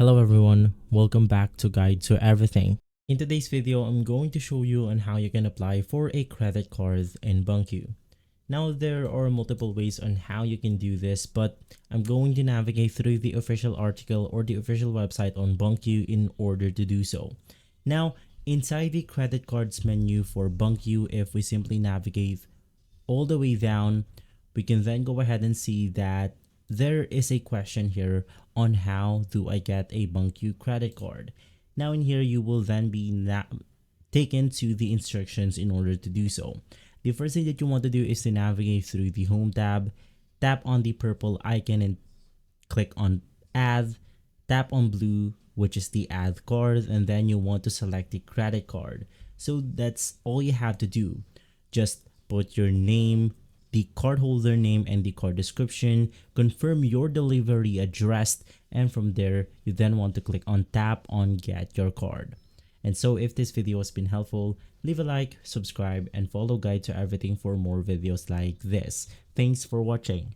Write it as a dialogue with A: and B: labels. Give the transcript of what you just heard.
A: Hello everyone, welcome back to Guide to Everything. In today's video, I'm going to show you on how you can apply for a credit card in Bunq. Now there are multiple ways on how you can do this, but I'm going to navigate through the official article or the official website on Bunq in order to do so. Now, inside the credit cards menu for Bunq, if we simply navigate all the way down, we can then go ahead and see that there is a question here on how do I get a Bunq credit card. Now in here, you will then be taken to the instructions in order to do so. The first thing that you want to do is to navigate through the home tab, tap on the purple icon and click on add, tap on blue, which is the add card, and then you want to select the credit card. So that's all you have to do. Just put your name, the cardholder name and the card description, confirm your delivery address, and from there you then want to click on tap on get your card. And so if this video has been helpful, leave a like, subscribe, and follow Guide to Everything for more videos like this. Thanks for watching.